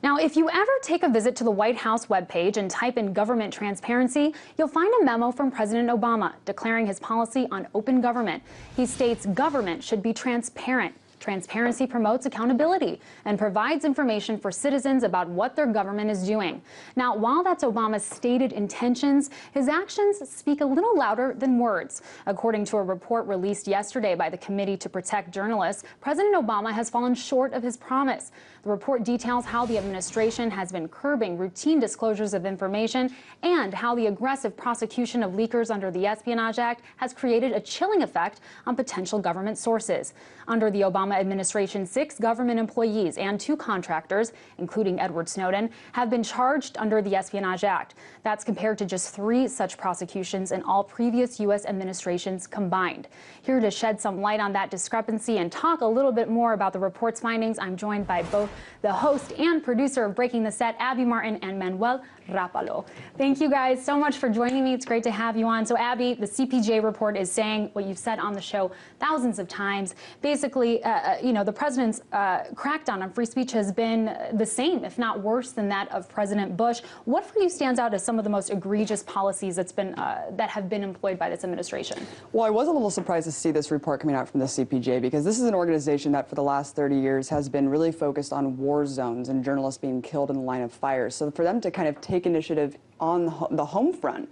Now, if you ever take a visit to the White House webpage and type in government transparency, you'll find a memo from President Obama declaring his policy on open government. He states government should be transparent. Transparency promotes accountability and provides information for citizens about what their government is doing. Now, while that's Obama's stated intentions, his actions speak a little louder than words. According to a report released yesterday by the Committee to Protect Journalists, President Obama has fallen short of his promise. The report details how the administration has been curbing routine disclosures of information and how the aggressive prosecution of leakers under the Espionage Act has created a chilling effect on potential government sources. Under the Obama administration, 6 government employees and 2 contractors, including Edward Snowden, have been charged under the Espionage Act. That's compared to just 3 such prosecutions in all previous U.S. administrations combined. Here to shed some light on that discrepancy and talk a little bit more about the report's findings, I'm joined by both the host and producer of Breaking the Set, Abby Martin and Manuel Rapalo. Thank you guys so much for joining me. It's great to have you on. So Abby, the CPJ report is saying what you've said on the show thousands of times. Basically, the president's crackdown on free speech has been the same, if not worse than that of President Bush. What for you stands out as some of the most egregious policies that have been employed by this administration? Well, I was a little surprised to see this report coming out from the CPJ because this is an organization that for the last 30 years has been really focused on war zones and journalists being killed in the line of fire. So for them to kind of take initiative on the home front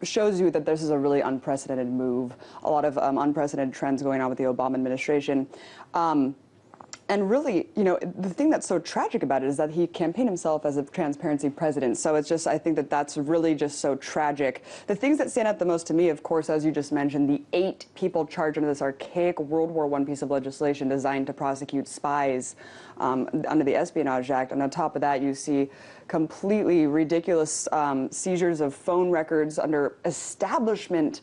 shows you that this is a really unprecedented move. A lot of unprecedented trends going on with the Obama administration. And really, the thing that's so tragic about it is that he campaigned himself as a transparency president. So it's just, I think that that's really just so tragic. The things that stand out the most to me, of course, as you just mentioned, the 8 people charged under this archaic World War I piece of legislation designed to prosecute spies under the Espionage Act. And on top of that, you see completely ridiculous seizures of phone records under establishment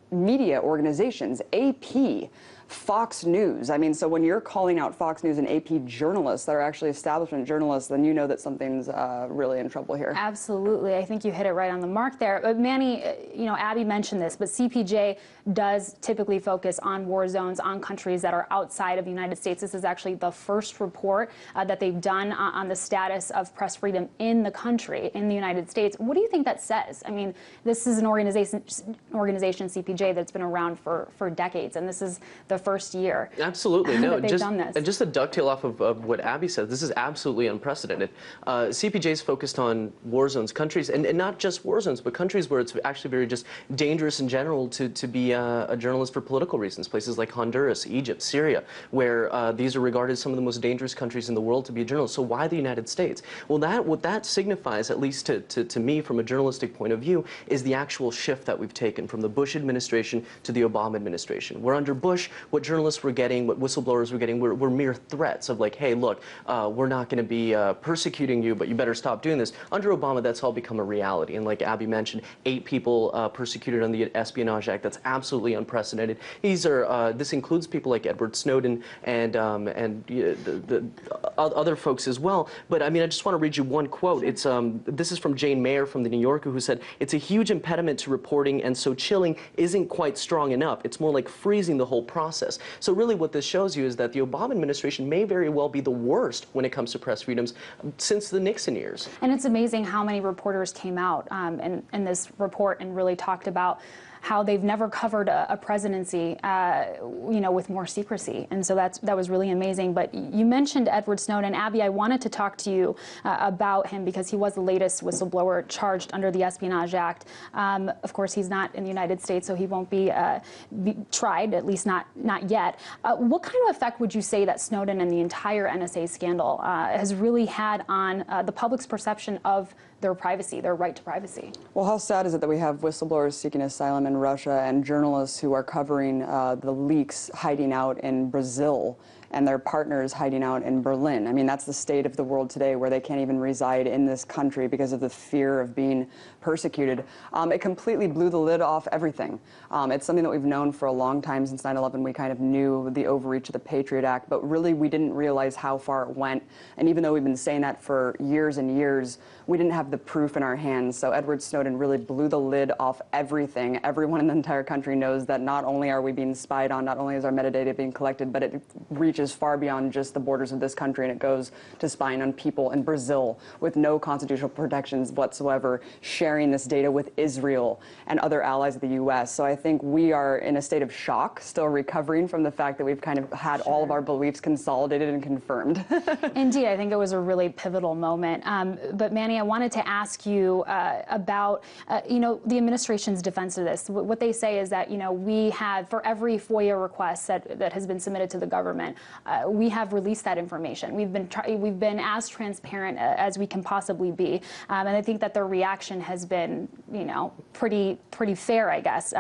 media organizations, AP, Fox News. I mean, so when you're calling out Fox News and AP journalists that are actually establishment journalists, then you know that something's really in trouble here. Absolutely. I think you hit it right on the mark there. But Manny, Abby mentioned this, but CPJ does typically focus on war zones, on countries that are outside of the United States. This is actually the first report that they've done on the status of press freedom in the country, in the United States. What do you think that says? I mean, this is an organization CPJ, that's been around for decades, and this is the first year. Absolutely, no. They've done this. And just to dovetail off of what Abby said, this is absolutely unprecedented. CPJ is focused on war zones, countries, and not just war zones, but countries where it's actually very just dangerous in general to be a journalist for political reasons. Places like Honduras, Egypt, Syria, where these are regarded as some of the most dangerous countries in the world to be a journalist. So why the United States? Well, what that signifies, at least to me from a journalistic point of view, is the actual shift that we've taken from the Bush administration to the Obama administration. Where under Bush, what journalists were getting, what whistleblowers were getting, were mere threats of like, hey, look, we're not going to be persecuting you, but you better stop doing this. Under Obama, that's all become a reality. And like Abby mentioned, 8 people persecuted under the Espionage Act. That's absolutely unprecedented. This includes people like Edward Snowden and the other folks as well. But I mean, I just want to read you one quote. This is from Jane Mayer from the New Yorker, who said, "It's a huge impediment to reporting, and so chilling isn't quite strong enough. It's more like freezing the whole process." So really what this shows you is that the Obama administration may very well be the worst when it comes to press freedoms since the Nixon years. And it's amazing how many reporters came out in this report and really talked about how they've never covered a presidency, with more secrecy. And so that was really amazing. But you mentioned Edward Snowden. Abby, I wanted to talk to you about him because he was the latest whistleblower charged under the Espionage Act. Of course, he's not in the United States, so he won't be tried, at least not yet. What kind of effect would you say that Snowden and the entire NSA scandal has really had on the public's perception of their privacy, their right to privacy? Well, how sad is it that we have whistleblowers seeking asylum in Russia and journalists who are covering the leaks hiding out in Brazil and their partners hiding out in Berlin? I mean, that's the state of the world today, where they can't even reside in this country because of the fear of being persecuted. It completely blew the lid off everything. It's something that we've known for a long time. Since 9/11, we kind of knew the overreach of the Patriot Act, but really we didn't realize how far it went. And even though we've been saying that for years and years, we didn't have the proof in our hands. So Edward Snowden really blew the lid off everything. Everyone in the entire country knows that not only are we being spied on, not only is our metadata being collected, but it reaches reaches far beyond just the borders of this country, and it goes to spying on people in Brazil with no constitutional protections whatsoever, sharing this data with Israel and other allies of the U.S. So I think we are in a state of shock, still recovering from the fact that we've kind of had all of our beliefs consolidated and confirmed. Indeed, I think it was a really pivotal moment. But Manny, I wanted to ask you about, the administration's defense of this. What they say is that, we have, for every FOIA request that has been submitted to the government, we have released that information. We've been as transparent as we can possibly be, and I think that their reaction has been, pretty fair, I guess.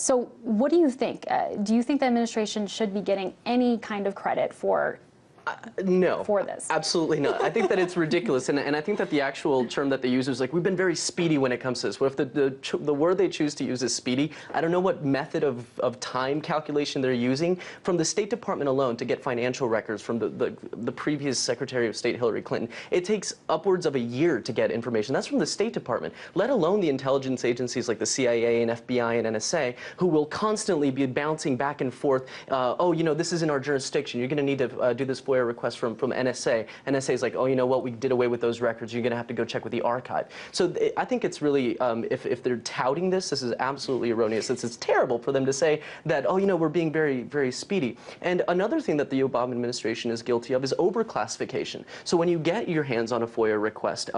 So, what do you think? Do you think the administration should be getting any kind of credit for? No, for this? Absolutely not. I think that it's ridiculous, and I think that the actual term that they use is like, we've been very speedy when it comes to this. What if the word they choose to use is speedy? I don't know what method of time calculation they're using. From the State Department alone to get financial records from the previous Secretary of State Hillary Clinton, it takes upwards of a year to get information. That's from the State Department, let alone the intelligence agencies like the CIA and FBI and NSA, who will constantly be bouncing back and forth. This is in our jurisdiction. You're going to need to do this FOIA request from NSA. NSA is like, oh, you know what, we did away with those records. You're going to have to go check with the archive. So I think it's really, if they're touting this is absolutely erroneous. It's terrible for them to say that, oh, we're being very, very speedy. And another thing that the Obama administration is guilty of is overclassification. So when you get your hands on a FOIA request,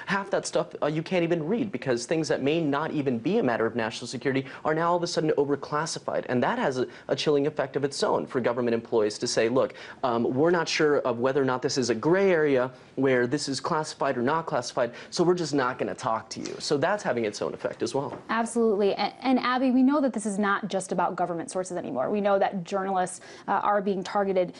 half that stuff you can't even read, because things that may not even be a matter of national security are now all of a sudden overclassified. And that has a chilling effect of its own for government employees to say, look, we're not sure of whether or not this is a gray area where this is classified or not classified, so we're just not going to talk to you. So that's having its own effect as well. Absolutely. And Abby, we know that this is not just about government sources anymore. We know that journalists are being targeted.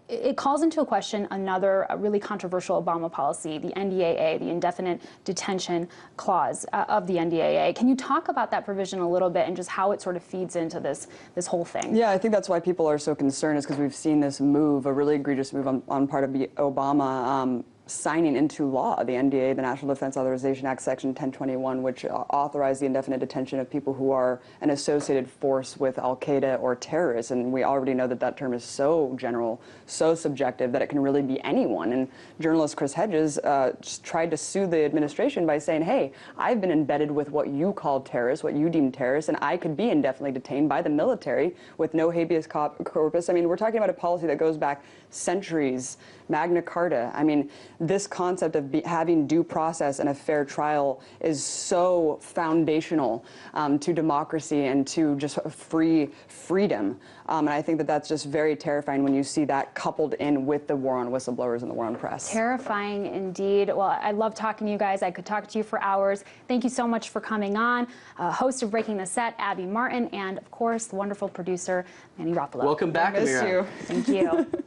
It calls into question another really controversial Obama policy, the NDAA, the Indefinite Detention Clause of the NDAA. Can you talk about that provision a little bit and just how it sort of feeds into this whole thing? Yeah, I think that's why people are so concerned, is because we've seen this move, a really egregious move on part of Obama, signing into law the NDA, the National Defense Authorization Act, Section 1021, which authorized the indefinite detention of people who are an associated force with al-Qaeda or terrorists. And we already know that that term is so general, so subjective, that it can really be anyone. And journalist Chris Hedges just tried to sue the administration by saying, hey, I've been embedded with what you call terrorists, what you deem terrorists, and I could be indefinitely detained by the military with no habeas corpus. I mean, we're talking about a policy that goes back centuries, Magna Carta. I mean, this concept of having due process and a fair trial is so foundational to democracy and to just freedom. And I think that that's just very terrifying when you see that coupled in with the war on whistleblowers and the war on press. Terrifying indeed. Well, I love talking to you guys. I could talk to you for hours. Thank you so much for coming on. Host of Breaking the Set, Abby Martin, and of course, the wonderful producer, Manny Rapolo. Welcome back, I miss Amira. you. Thank you.